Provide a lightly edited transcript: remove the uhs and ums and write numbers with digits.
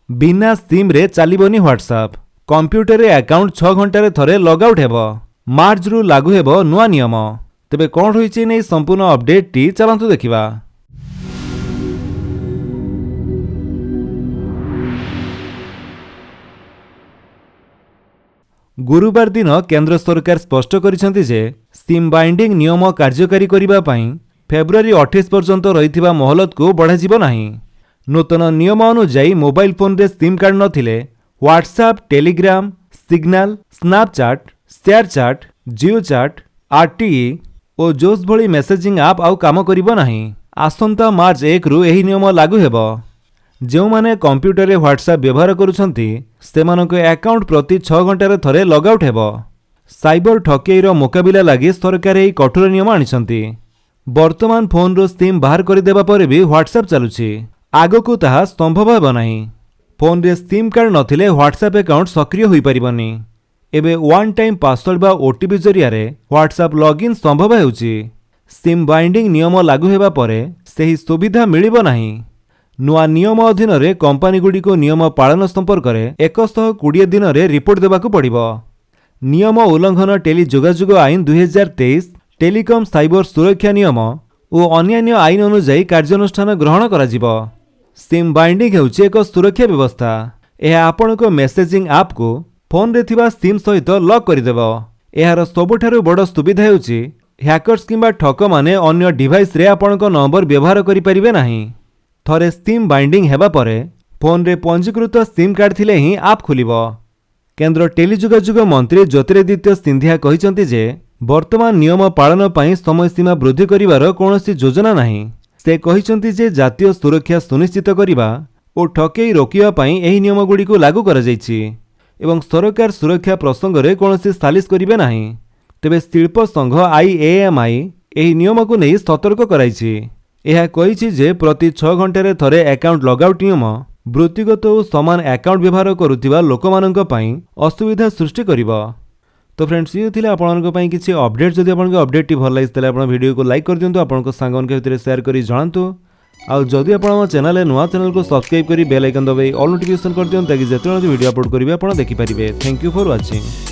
बिना सिम रे चलिबनी WhatsApp. Computer रे अकाउंट 6 घंटा रे थरे लॉग आउट हेबो। मार्च रु लागू हेबो नुआ नियम। तेबे कोन होईची नै संपूर्ण अपडेट टी चलंतु देखिबा। गुरुवार दिन केंद्र सरकार स्पष्ट करिसेंति जे सिम बाइंडिंग नियम कार्यकारी करिबा पई फेब्रुआरी 28 पर्यंत रहिथिबा मोहलत को बढ़ा जिवो नाही। नूतन नियम अनुसार मोबाइल फोन रे सिम कार्ड नथिले WhatsApp, Telegram, Signal, Snapchat, ShareChat, Jio chat, RTE और जोश भली मेसेजिंग ऐप आउ काम करिबो नाही। आसंता मार्च 1 रु एही नियम लागू हेबो। जो माने कंप्यूटर रे व्हाट्सएप व्यवहार करुछंती सेमानक अकाउंट प्रति 6 घंटा रे थरे लॉग आउट हेबो। साइबर ठकेई रो मुकाबिला लागि सरकार एही कठोर नियम आनिछंती। वर्तमान फोन रो सिम बाहर करि देबा परे भी व्हाट्सएप चालुछि। आगो ताहा संभव हेबो नाही। फोन रे सिम कार्ड नथिले व्हाट्सएप अकाउंट सक्रिय होई परिबनी। एबे वन टाइम पासवर्ड बा ओटीपी जरिया रे व्हाट्सएप लॉगिन संभव हेउछि। सिम बाइंडिंग नियम लागू हेबा परे सेही सुविधा मिलिबो नाही। नुआ नियम अधीन रे कंपनी गुडी को नियम पालन संपर्क रे 120 दिन रे रिपोर्ट देबाकू पड़िबो। नियम उल्लंघन टेली जोगाजोग आईन 2023, टेलीकॉम साइबर सुरक्षा नियम और अन्यान्य आईन अनुसार कार्यानुष्ठान ग्रहण करा जिवो। सिम बाइंडिंग हेउछि एक सुरक्षा व्यवस्था। यह आपनक मेसेजिंग ऐप को फोन रे थिबा सिम सहित लॉक करिदेबो। एहार सबुठारु बड़ सुविधा हेउछि हैकर्स किंबा ठक माने अन्य डिवाइस रे आपनक नंबर व्यवहार करि परिबे नाही। थरे सिम बाइंडिंग हेबा परे फोन रे पंजीकृत सिम कार्ड थिले ही ऐप खुलिबो। केंद्र टेलीजोगाजोग मंत्री ज्योतिरादित्य सिंधिया कहिसंती जे वर्तमान नियम पालन पई समय सीमा वृद्धि करिवार कोनोसी योजना नाही। से कहिसंती जे जातीय सुरक्षा सुनिश्चित करिबा और ठकेई रोकिबा पई एही नियम गुडी को लागू करा जायछि एवं सरकार सुरक्षा प्रसंग रे कोनोसी सालिस करिबे नाही। तेबे शिल्प संघ IAMI एही नियम को नै सतर्क कराइछि। यह कहिछि जे प्रति 6 घंटा रे थरे अकाउंट लॉगआउट नियम वृत्तिगत और समान अकाउंट व्यवहार करुथिबा लोकमाननक पई असुविधा सृष्टि करिवो। तो फ्रेंड्स ये थिले आपननक पई किछि अपडेट। जदि आपनक अपडेट टी भल लागिस तले आपन वीडियो को लाइक कर दियंतु, आपनक सांगन के भितर शेयर करी जणांतु। आ जदि आपन हम चैनल नुआ चैनल को सब्सक्राइब करी बेल आइकन दबाई ऑल नोटिफिकेशन कर दियंतु ताकि जेतनो वीडियो अपलोड करिवे आपन देखि परिबे। Thank you for watching.